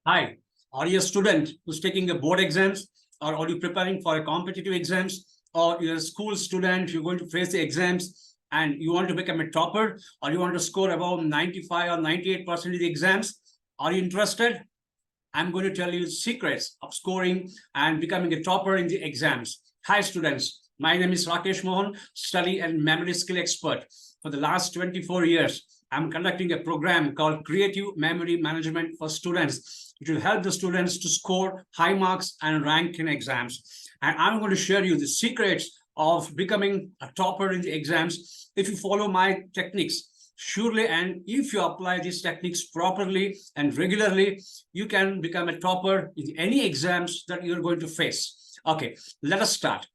Hi, are you a student who's taking a board exams, or are you preparing for a competitive exams, or you're a school student, you're going to face the exams and you want to become a topper, or you want to score above 95 or 98% of the exams? Are you interested? I'm going to tell you secrets of scoring and becoming a topper in the exams. Hi, students. My name is Rakesh Mohan, study and memory skill expert. For the last 24 years, I'm conducting a program called Creative Memory Management for Students. It will help the students to score high marks and rank in exams. And I'm going to share you the secrets of becoming a topper in the exams if you follow my techniques. Surely, and if you apply these techniques properly and regularly, you can become a topper in any exams that you're going to face. Okay, let us start.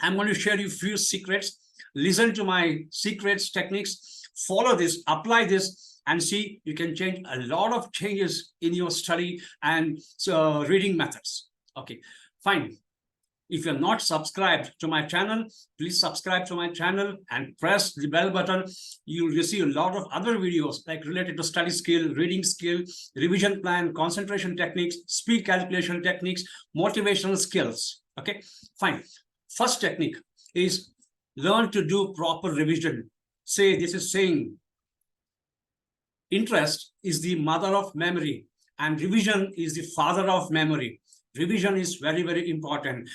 I'm going to share you a few secrets. Listen to my secrets techniques, follow this, apply this, and see you can change a lot of changes in your study and reading methods. Okay, fine. If you're not subscribed to my channel, please subscribe to my channel and press the bell button. You'll receive a lot of other videos like related to study skill, reading skill, revision plan, concentration techniques, speed calculation techniques, motivational skills. Okay, fine. First technique is learn to do proper revision. This is saying interest is the mother of memory and revision is the father of memory. Revision is very, very important.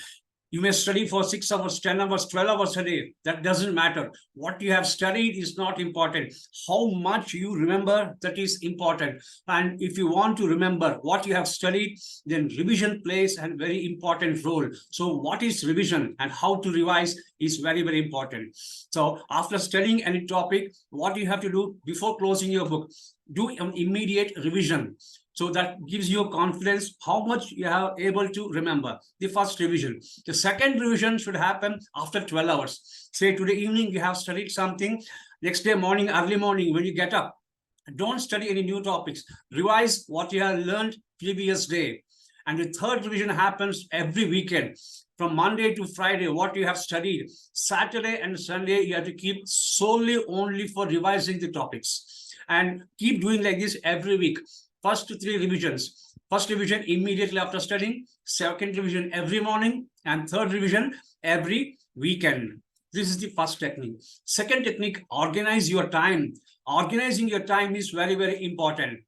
You may study for 6 hours, 10 hours, 12 hours a day. That doesn't matter. What you have studied is not important. How much you remember, that is important. And if you want to remember what you have studied, then revision plays a very important role. So what is revision and how to revise is very, very important. So after studying any topic, what you have to do before closing your book, do an immediate revision. So that gives you confidence how much you are able to remember. The first revision. The second revision should happen after 12 hours. Say today evening you have studied something. Next day morning, early morning, when you get up, don't study any new topics. Revise what you have learned previous day. And the third revision happens every weekend. From Monday to Friday, what you have studied. Saturday and Sunday, you have to keep solely only for revising the topics. And keep doing like this every week. First 3 revisions. First revision immediately after studying, second revision every morning, and third revision every weekend. This is the first technique. Second technique, organize your time. Organizing your time is very, very important.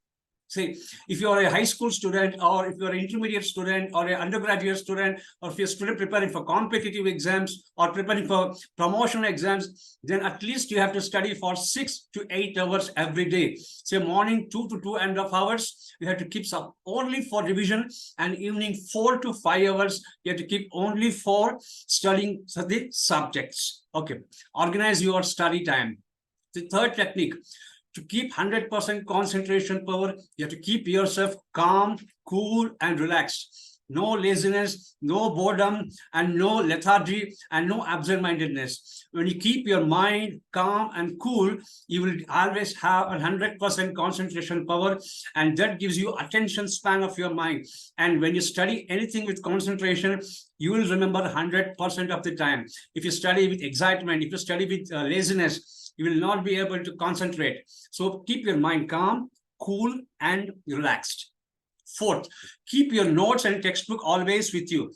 Say, if you are a high school student, or if you are an intermediate student, or an undergraduate student, or if you're a student preparing for competitive exams or preparing for promotional exams, then at least you have to study for 6 to 8 hours every day. Say morning 2 to 2.5 hours, you have to keep some only for revision, and evening 4 to 5 hours, you have to keep only for studying the subjects. Okay, organize your study time. The third technique, to keep 100% concentration power, you have to keep yourself calm, cool, and relaxed. No laziness, no boredom, and no lethargy, and no absent-mindedness. When you keep your mind calm and cool, you will always have 100% concentration power, and that gives you attention span of your mind. And when you study anything with concentration, you will remember 100% of the time. If you study with excitement, if you study with laziness, you will not be able to concentrate. So keep your mind calm, cool, and relaxed. Fourth, keep your notes and textbook always with you.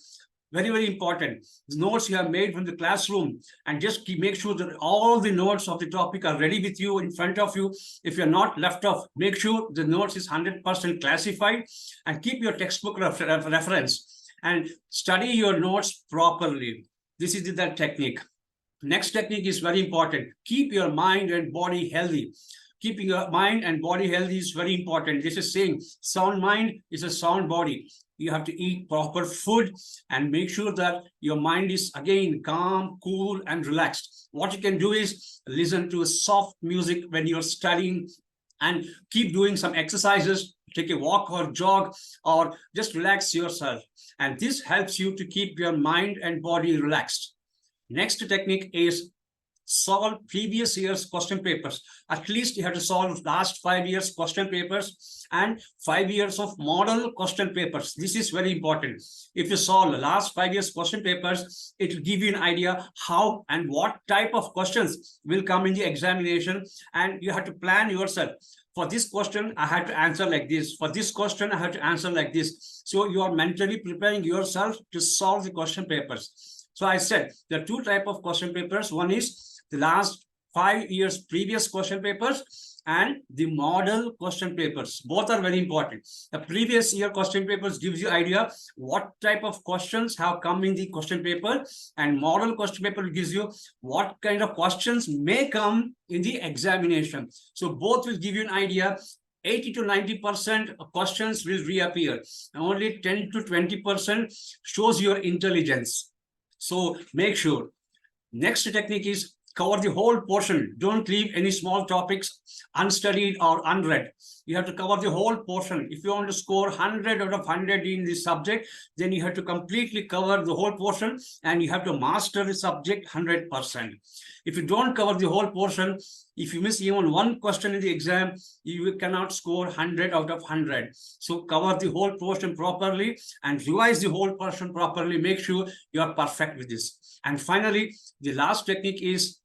Very, very important. The notes you have made from the classroom, and just make sure that all the notes of the topic are ready with you in front of you. If you're not left off, make sure the notes is 100% classified, and keep your textbook reference and study your notes properly. This is the technique. Next technique is very important. Keep your mind and body healthy. Keeping your mind and body healthy is very important. This is saying sound mind is a sound body. You have to eat proper food and make sure that your mind is again calm, cool, and relaxed. What you can do is listen to soft music when you're studying, and keep doing some exercises. Take a walk or jog, or just relax yourself. And this helps you to keep your mind and body relaxed. Next technique is solve previous year's question papers. At least you have to solve last 5 years question papers and 5 years of model question papers. This is very important. If you solve the last 5 years question papers, it will give you an idea how and what type of questions will come in the examination, and you have to plan yourself. For this question, I had to answer like this. For this question, I had to answer like this. So you are mentally preparing yourself to solve the question papers. So I said there are two types of question papers. One is the last 5 years previous question papers and the model question papers. Both are very important. The previous year question papers gives you idea what type of questions have come in the question paper, and model question paper gives you what kind of questions may come in the examination. So both will give you an idea. 80 to 90% of questions will reappear. Only 10 to 20% shows your intelligence. So make sure. Next technique is cover the whole portion. Don't leave any small topics unstudied or unread. You have to cover the whole portion. If you want to score 100 out of 100 in this subject, then you have to completely cover the whole portion and you have to master the subject 100%. If you don't cover the whole portion, if you miss even one question in the exam, you cannot score 100 out of 100. So cover the whole portion properly and revise the whole portion properly. Make sure you are perfect with this. And finally, the last technique is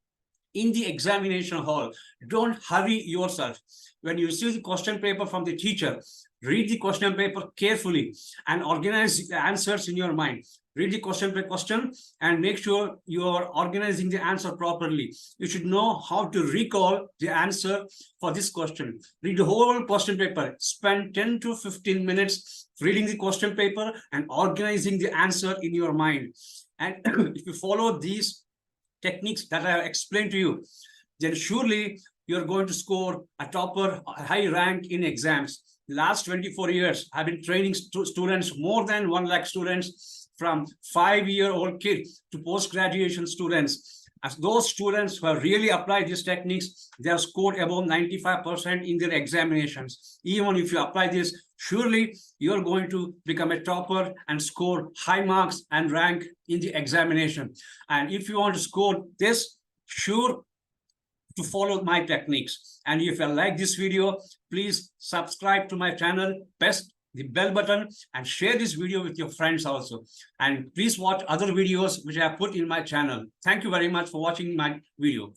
in the examination hall, don't hurry yourself. When you receive the question paper from the teacher, read the question paper carefully and organize the answers in your mind. Read the question per question and make sure you are organizing the answer properly. You should know how to recall the answer for this question. Read the whole question paper. Spend 10 to 15 minutes reading the question paper and organizing the answer in your mind. And if you follow these techniques that I have explained to you, then surely you're going to score a topper, a high rank in exams. Last 24 years, I've been training students, more than 1 lakh students, from 5-year-old kids to post-graduation students. As those students who have really applied these techniques, they have scored above 95% in their examinations. Even if you apply this, surely you're going to become a topper and score high marks and rank in the examination. And if you want to score this, sure to follow my techniques. And if you like this video, please subscribe to my channel, press the bell button and share this video with your friends also. And please watch other videos which I have put in my channel. Thank you very much for watching my video.